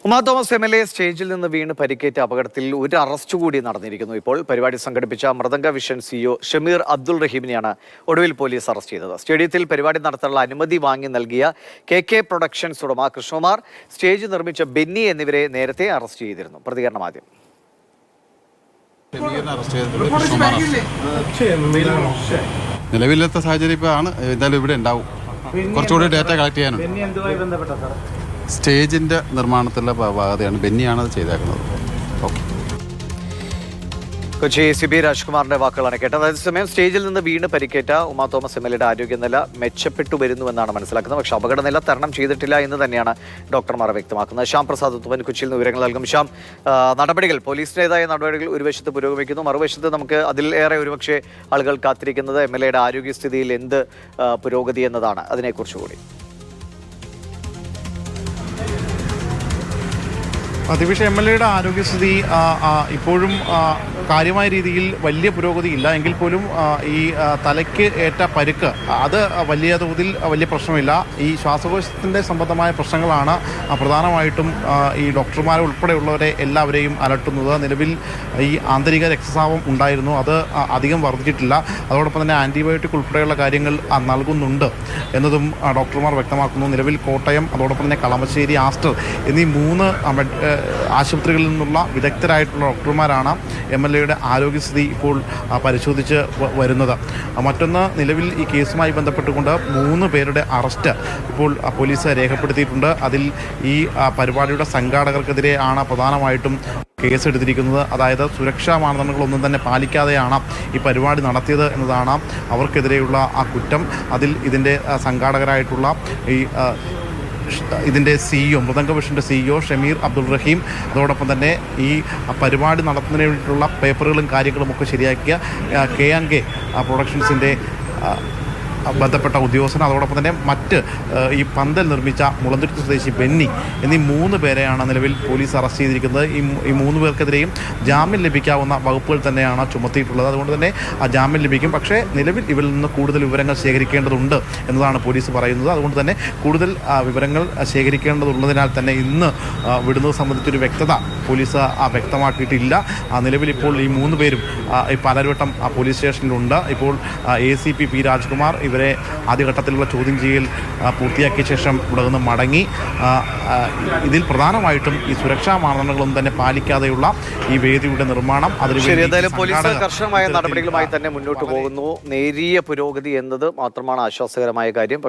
Uma Thomas MLA സ്റ്റേജിൽ നിന്ന് വീണ് പരിക്കേറ്റ അപകടത്തിൽ ഒരു അറസ്റ്റ് കൂടി നടന്നിരിക്കുന്നു. ഇപ്പോൾ പരിപാടി സംഘടിപ്പിച്ച മൃദംഗ വിഷൻ CEO ഷമീർ അബ്ദുൾ റഹീമിനെയാണ് ഒടുവിൽ പോലീസ് അറസ്റ്റ് ചെയ്തത്. സ്റ്റേഡിയത്തിൽ പരിപാടി നടത്താനുള്ള അനുമതി വാങ്ങി നൽകിയ KK പ്രൊഡക്ഷൻസ് ഉടമ കൃഷ്ണകുമാർ, സ്റ്റേജ് നിർമ്മിച്ച ബെന്നി എന്നിവരെ നേരത്തെ അറസ്റ്റ് ചെയ്തിരുന്നു. പ്രതികരണം ആദ്യം. നിലവിലത്തെ സാഹചര്യമാണ്. എന്തായാലും ഇവിടെ ഉണ്ടാവും. കുറച്ചുകൂടി ഡേറ്റ കളക്ട് ചെയ്യാനുണ്ട്. സ്റ്റേജിൻ്റെ നിർമ്മാണത്തിലുള്ള ഭാഗതയാണ് ബെന്നിയാണ് അത് ചെയ്തേക്കുന്നത്. ഓക്കെ. കൊച്ചി CP രാജ്കുമാറിന്റെ വാക്കുകളാണ് കേട്ടത്. അതേസമയം സ്റ്റേജിൽ നിന്ന് വീണ് പരിക്കേറ്റ ഉമാ തോമസ് MLAയുടെ ആരോഗ്യനില മെച്ചപ്പെട്ടു വരുന്നുവെന്നാണ് മനസ്സിലാക്കുന്നത്. പക്ഷേ അപകടനില തരണം ചെയ്തിട്ടില്ല എന്ന് തന്നെയാണ് ഡോക്ടർമാർ വ്യക്തമാക്കുന്നത്. ശ്യാം പ്രസാദ് തുവൻ കൊച്ചിയിൽ നിന്ന് വിവരങ്ങൾ നൽകും. ശ്യാം, നടപടികൾ, പോലീസിൻ്റെതായ നടപടികൾ ഒരു വശത്ത് പുരോഗമിക്കുന്നു, മറുവശത്ത് നമുക്ക് അതിൽ ഏറെ ഒരുപക്ഷെ ആളുകൾ കാത്തിരിക്കുന്നത് MLAയുടെ ആരോഗ്യസ്ഥിതിയിൽ എന്ത് പുരോഗതി എന്നതാണ്. അതിനെക്കുറിച്ച് കൂടി ദിവിഷ, MLAയുടെ ആരോഗ്യസ്ഥിതി ഇപ്പോഴും കാര്യമായ രീതിയിൽ വലിയ പുരോഗതിയില്ല എങ്കിൽ പോലും ഈ തലയ്ക്ക് ഏറ്റ പരുക്ക് അത് വലിയ തോതിൽ വലിയ പ്രശ്നമില്ല. ഈ ശ്വാസകോശത്തിൻ്റെ സംബന്ധമായ പ്രശ്നങ്ങളാണ് പ്രധാനമായിട്ടും ഈ ഡോക്ടർമാരെ ഉൾപ്പെടെയുള്ളവരെ എല്ലാവരെയും അലട്ടുന്നത്. നിലവിൽ ഈ ആന്തരിക രക്തസ്രാവം ഉണ്ടായിരുന്നു, അത് അധികം വർദ്ധിച്ചിട്ടില്ല. അതോടൊപ്പം തന്നെ ആൻറ്റിബയോട്ടിക് ഉൾപ്പെടെയുള്ള കാര്യങ്ങൾ നൽകുന്നുണ്ട് എന്നതും ഡോക്ടർമാർ വ്യക്തമാക്കുന്നു. നിലവിൽ കോട്ടയം, അതോടൊപ്പം തന്നെ കളമശ്ശേരി, ആസ്റ്റർ എന്നീ 3 ആശുപത്രികളിൽ നിന്നുള്ള വിദഗ്ധരായിട്ടുള്ള ഡോക്ടർമാരാണ് MLAയുടെ ആരോഗ്യസ്ഥിതി ഇപ്പോൾ പരിശോധിച്ച് വരുന്നത്. മറ്റൊന്ന്, നിലവിൽ ഈ കേസുമായി ബന്ധപ്പെട്ടുകൊണ്ട് 3 പേരുടെ അറസ്റ്റ് ഇപ്പോൾ പോലീസ് രേഖപ്പെടുത്തിയിട്ടുണ്ട്. അതിൽ ഈ പരിപാടിയുടെ സംഘാടകർക്കെതിരെ ആണ് പ്രധാനമായിട്ടും കേസെടുത്തിരിക്കുന്നത്. അതായത് സുരക്ഷാ മാനദണ്ഡങ്ങളൊന്നും തന്നെ പാലിക്കാതെയാണ് ഈ പരിപാടി നടത്തിയത് എന്നതാണ് അവർക്കെതിരെയുള്ള ആ കുറ്റം. അതിൽ ഇതിൻ്റെ സംഘാടകരായിട്ടുള്ള ഇതിൻ്റെ CEO, മൃദംഗ വിഷൻ്റെ CEO ഷമീർ അബ്ദുൾ റഹീം, അതോടൊപ്പം തന്നെ ഈ പരിപാടി നടത്തുന്നതിന് വേണ്ടിയിട്ടുള്ള പേപ്പറുകളും കാര്യങ്ങളും ഒക്കെ ശരിയാക്കിയ KK പ്രൊഡക്ഷൻസിൻ്റെ ബന്ധപ്പെട്ട ഉദ്യോഗസ്ഥൻ, അതോടൊപ്പം തന്നെ മറ്റ് ഈ പന്തൽ നിർമ്മിച്ച മുളന്തുരുത്തി സ്വദേശി ബെന്നി എന്നീ 3 പേരെയാണ് നിലവിൽ പോലീസ് അറസ്റ്റ് ചെയ്തിരിക്കുന്നത്. ഈ 3 പേർക്കെതിരെയും ജാമ്യം ലഭിക്കാവുന്ന വകുപ്പുകൾ തന്നെയാണ് ചുമത്തിയിട്ടുള്ളത്. അതുകൊണ്ട് തന്നെ ആ ജാമ്യം ലഭിക്കും. പക്ഷേ നിലവിൽ ഇവരിൽ നിന്ന് കൂടുതൽ വിവരങ്ങൾ ശേഖരിക്കേണ്ടതുണ്ട് എന്നതാണ് പോലീസ് പറയുന്നത്. അതുകൊണ്ട് തന്നെ കൂടുതൽ വിവരങ്ങൾ ശേഖരിക്കേണ്ടതുള്ളതിനാൽ തന്നെ ഇന്ന് വിടുന്നത് സംബന്ധിച്ചൊരു വ്യക്തത പോലീസ് വ്യക്തമാക്കിയിട്ടില്ല. നിലവിലിപ്പോൾ ഈ 3 പേരും ഈ പാലാരിവട്ടം പോലീസ് സ്റ്റേഷനിലുണ്ട്. ഇപ്പോൾ ACP P രാജ്കുമാർ ഇവരെ ആദ്യഘട്ടത്തിലുള്ള ചോദ്യം ചെയ്യൽ പൂർത്തിയാക്കിയ ശേഷം ഇവിടെ നിന്ന് മടങ്ങി. ഇതിൽ പ്രധാനമായിട്ടും ഈ സുരക്ഷാ മാനദണ്ഡങ്ങളൊന്നും തന്നെ പാലിക്കാതെയുള്ള ഈ വേദിയുടെ നിർമ്മാണം, പോലീസ് കർശനമായ നടപടികളുമായി തന്നെ മുന്നോട്ട് പോകുന്നു. നേരിയ പുരോഗതി എന്നത് മാത്രമാണ് ആശ്വാസകരമായ കാര്യം.